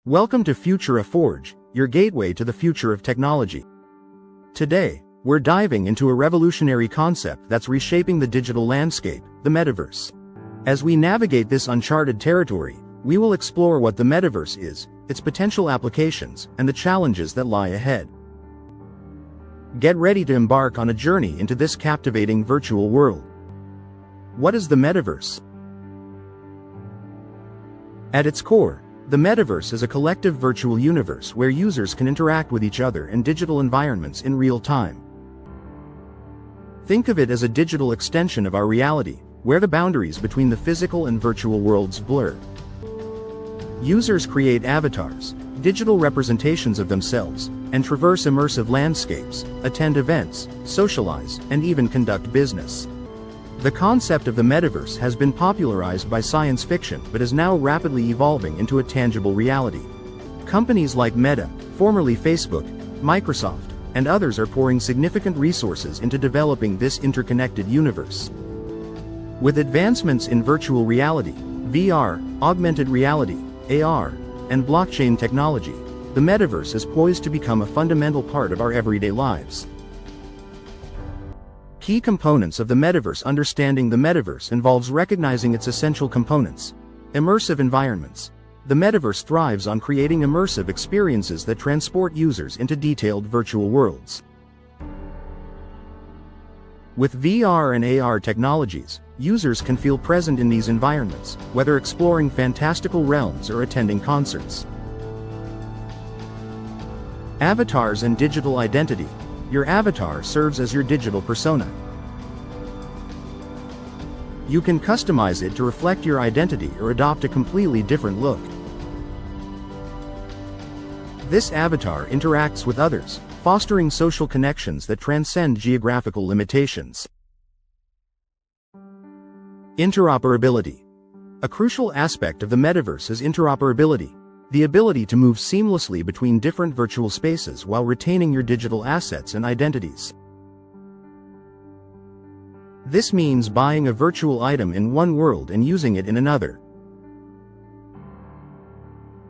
Welcome to Future of Forge, your gateway to the future of technology. Today, we're diving into a revolutionary concept that's reshaping the digital landscape, the Metaverse. As we navigate this uncharted territory, we will explore what the Metaverse is, its potential applications, and the challenges that lie ahead. Get ready to embark on a journey into this captivating virtual world. What is the Metaverse? At its core, the Metaverse is a collective virtual universe where users can interact with each other in digital environments in real time. Think of it as a digital extension of our reality, where the boundaries between the physical and virtual worlds blur. Users create avatars, digital representations of themselves, and traverse immersive landscapes, attend events, socialize, and even conduct business. The concept of the Metaverse has been popularized by science fiction but is now rapidly evolving into a tangible reality. Companies like Meta, formerly Facebook, Microsoft, and others are pouring significant resources into developing this interconnected universe. With advancements in virtual reality, VR, augmented reality, AR, and blockchain technology, the Metaverse is poised to become a fundamental part of our everyday lives. Key components of the Metaverse. Understanding the Metaverse involves recognizing its essential components. Immersive environments. The Metaverse thrives on creating immersive experiences that transport users into detailed virtual worlds. With VR and AR technologies, users can feel present in these environments, whether exploring fantastical realms or attending concerts. Avatars and digital identity. Your avatar serves as your digital persona. You can customize it to reflect your identity or adopt a completely different look. This avatar interacts with others, fostering social connections that transcend geographical limitations. Interoperability. A crucial aspect of the Metaverse is interoperability, the ability to move seamlessly between different virtual spaces while retaining your digital assets and identities. This means buying a virtual item in one world and using it in another.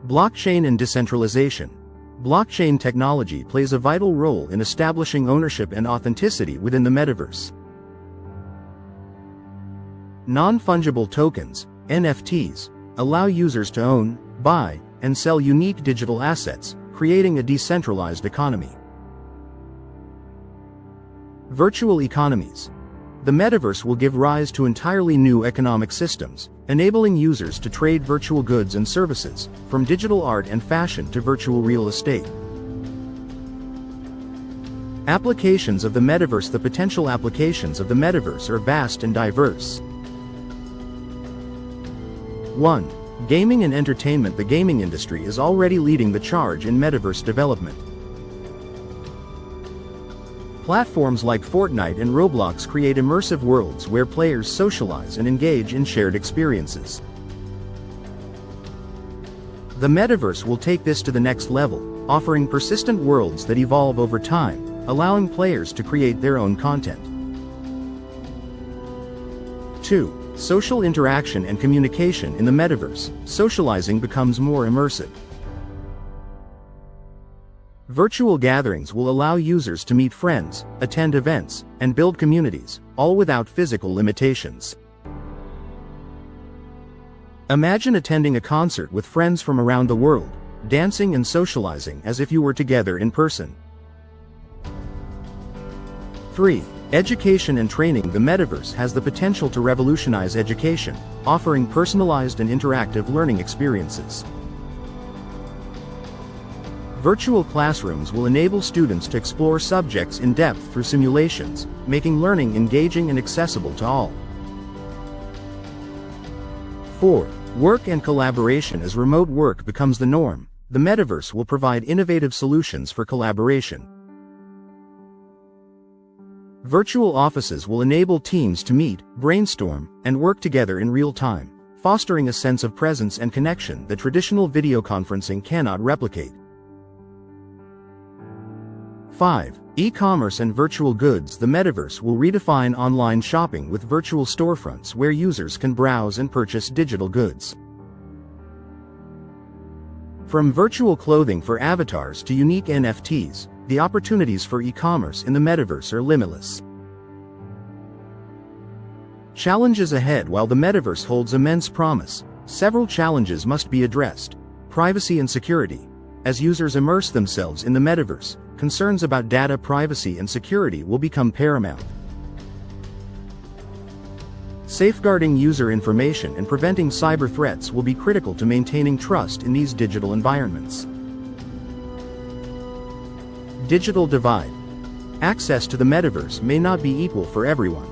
Blockchain and decentralization. Blockchain technology plays a vital role in establishing ownership and authenticity within the Metaverse. Non-fungible tokens, NFTs, allow users to own, buy, and sell unique digital assets, creating a decentralized economy. Virtual economies. The Metaverse will give rise to entirely new economic systems, enabling users to trade virtual goods and services, from digital art and fashion to virtual real estate. Applications of the Metaverse. The potential applications of the Metaverse are vast and diverse. 1. Gaming and entertainment. The gaming industry is already leading the charge in Metaverse development. Platforms like Fortnite and Roblox create immersive worlds where players socialize and engage in shared experiences. The Metaverse will take this to the next level, offering persistent worlds that evolve over time, allowing players to create their own content. 2. Social interaction and communication. In the Metaverse, socializing becomes more immersive. Virtual gatherings will allow users to meet friends, attend events, and build communities, all without physical limitations. Imagine attending a concert with friends from around the world, dancing and socializing as if you were together in person. 3. Education and training. The Metaverse has the potential to revolutionize education, offering personalized and interactive learning experiences. Virtual classrooms will enable students to explore subjects in depth through simulations, making learning engaging and accessible to all. 4. Work and collaboration. As remote work becomes the norm, the Metaverse will provide innovative solutions for collaboration. Virtual offices will enable teams to meet, brainstorm, and work together in real time, fostering a sense of presence and connection that traditional video conferencing cannot replicate. 5. E-commerce and virtual goods. The Metaverse will redefine online shopping with virtual storefronts where users can browse and purchase digital goods. From virtual clothing for avatars to unique NFTs, the opportunities for e-commerce in the metaverse are limitless. Challenges ahead. While the metaverse holds immense promise, several challenges must be addressed. Privacy and security. As users immerse themselves in the metaverse, concerns about data privacy and security will become paramount. Safeguarding user information and preventing cyber threats will be critical to maintaining trust in these digital environments. Digital divide. Access to the metaverse may not be equal for everyone.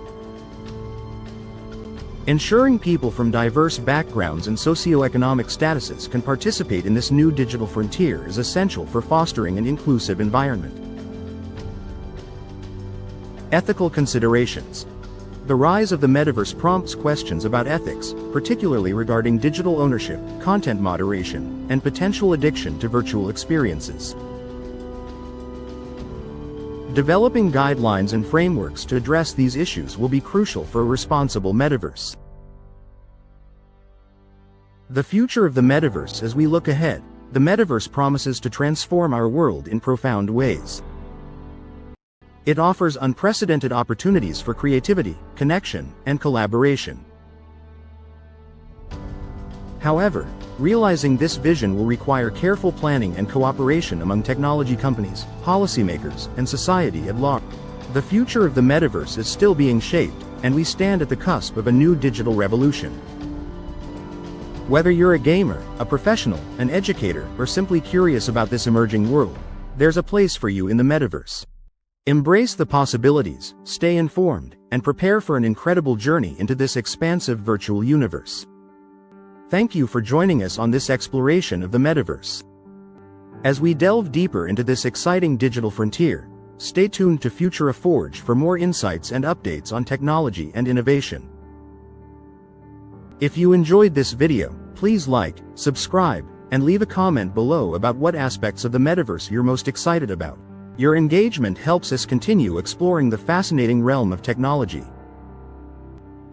Ensuring people from diverse backgrounds and socioeconomic statuses can participate in this new digital frontier is essential for fostering an inclusive environment. Ethical considerations. The rise of the metaverse prompts questions about ethics, particularly regarding digital ownership, content moderation, and potential addiction to virtual experiences. Developing guidelines and frameworks to address these issues will be crucial for a responsible metaverse. The future of the metaverse. As we look ahead, the metaverse promises to transform our world in profound ways. It offers unprecedented opportunities for creativity, connection, and collaboration. However, realizing this vision will require careful planning and cooperation among technology companies, policymakers, and society at large. The future of the metaverse is still being shaped, and we stand at the cusp of a new digital revolution. Whether you're a gamer, a professional, an educator, or simply curious about this emerging world, there's a place for you in the metaverse. Embrace the possibilities, stay informed, and prepare for an incredible journey into this expansive virtual universe. Thank you for joining us on this exploration of the metaverse. As we delve deeper into this exciting digital frontier, stay tuned to Futura Forge for more insights and updates on technology and innovation. If you enjoyed this video, please like, subscribe, and leave a comment below about what aspects of the metaverse you're most excited about. Your engagement helps us continue exploring the fascinating realm of technology.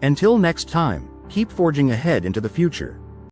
Until next time, keep forging ahead into the future.